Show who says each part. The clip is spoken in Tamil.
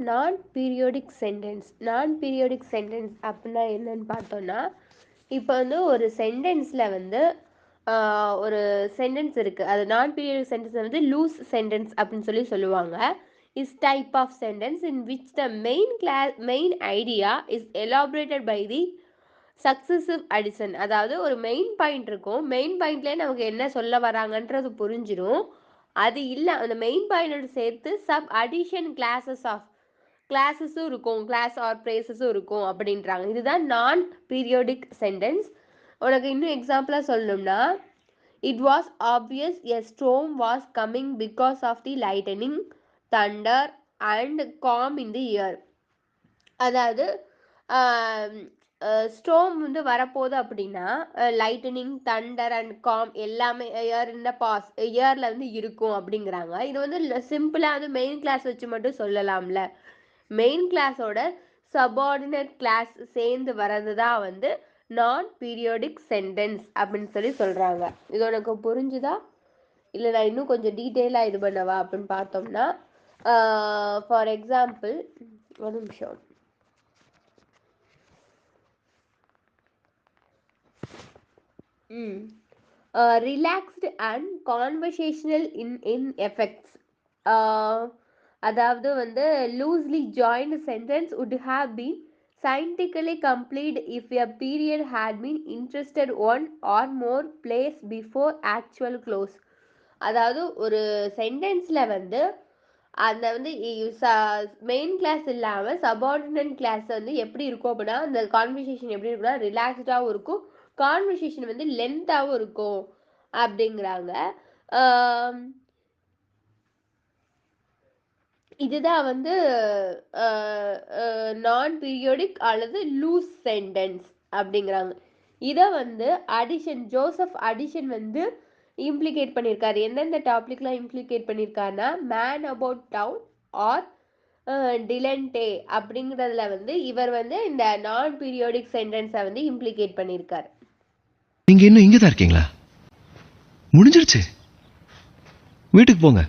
Speaker 1: நான் பீரியோடிக் சென்டென்ஸ். நான் பீரியோடிக் சென்டென்ஸ் அப்படின்னா என்னன்னு பார்த்தோன்னா, இப்போ வந்து ஒரு சென்டென்ஸில் வந்து ஒரு சென்டென்ஸ் இருக்குது. அது நான் பீரியோடிக் சென்டென்ஸ் வந்து லூஸ் சென்டென்ஸ் அப்படின்னு சொல்லுவாங்க. Is type of sentence in which the main idea is elaborated by the successive addition. அதாவது ஒரு மெயின் பாயிண்ட் இருக்கும். மெயின் பாயிண்ட்லேயே நமக்கு என்ன சொல்ல வராங்கன்றது புரிஞ்சிடும். அது இல்லை, அந்த மெயின் பாயிண்டோட சேர்த்து சப் அடிஷன் கிளாஸஸும் இருக்கும், கிளாஸ் ஆர் ப்ரேசஸும் இருக்கும் அப்படின்றாங்க. இதுதான் நான் பீரியோடிக் சென்டென்ஸ். உனக்கு இன்னும் எக்ஸாம்பிளாக சொல்லணும்னா, it was obvious a storm was coming because of the lightning thunder and calm in the air. அதாவது ஸ்டோம் வந்து வரப்போகுது அப்படின்னா லைட்டனிங் தண்டர் அண்ட் காம் எல்லாமே இயரில் வந்து இருக்கும் அப்படிங்கிறாங்க. இது வந்து சிம்பிளாக வந்து மெயின் கிளாஸ் வச்சு மட்டும் சொல்லலாம்ல. மெயின் கிளாஸோட சபார்டினேட் கிளாஸ் சேர்ந்து வர்றது தான் வந்து நான் பீரியோடிக் சென்டென்ஸ் அப்படின்னு சொல்கிறாங்க. இது உனக்கு புரிஞ்சுதா இல்லை நான் இன்னும் கொஞ்சம் டீட்டெயிலாக இது பண்ணவா அப்படின்னு பார்த்தோம்னா, ஃபார் எக்ஸாம்பிள் ஒரு நிமிஷம். Relaxed and conversational in effects. அதாவது வந்து loosely joined sentence would have been scientifically complete if a period had been interested one or more place before actual close. அதாவது ஒரு சென்டென்ஸில் வந்து அந்த வந்து மெயின் கிளாஸ் இல்லாமல் சபார்டினேட் கிளாஸ் வந்து எப்படி இருக்கும் அப்படின்னா, அந்த கான்வர்சேஷன் எப்படி இருக்குன்னா ரிலாக்ஸ்டாகவும் இருக்கும், கான்வர்சேஷன் வந்து லென்த்தாகவும் இருக்கும் அப்படிங்கிறாங்க. இதுதான் வந்து நான் பீரியோடிக் அல்லது லூஸ் சென்டென்ஸ் அப்படிங்கிறாங்க. இதை வந்து ஜோசப் அடிஷன் வந்து இம்ப்ளிகேட் பண்ணியிருக்காரு. எந்தெந்த டாபிக்லாம் இம்ப்ளிகேட் பண்ணியிருக்காருன்னா, மேன் அபவுட் டவுன் ஆர் டிலன்டே அப்படிங்கிறதுல வந்து இவர் வந்து இந்த நான் பீரியோடிக் சென்டென்ஸை வந்து இம்ப்ளிகேட் பண்ணியிருக்காரு.
Speaker 2: நீங்க இன்னும் இங்கே தான் இருக்கீங்களா? முடிஞ்சிருச்சு, வீட்டுக்கு போங்க.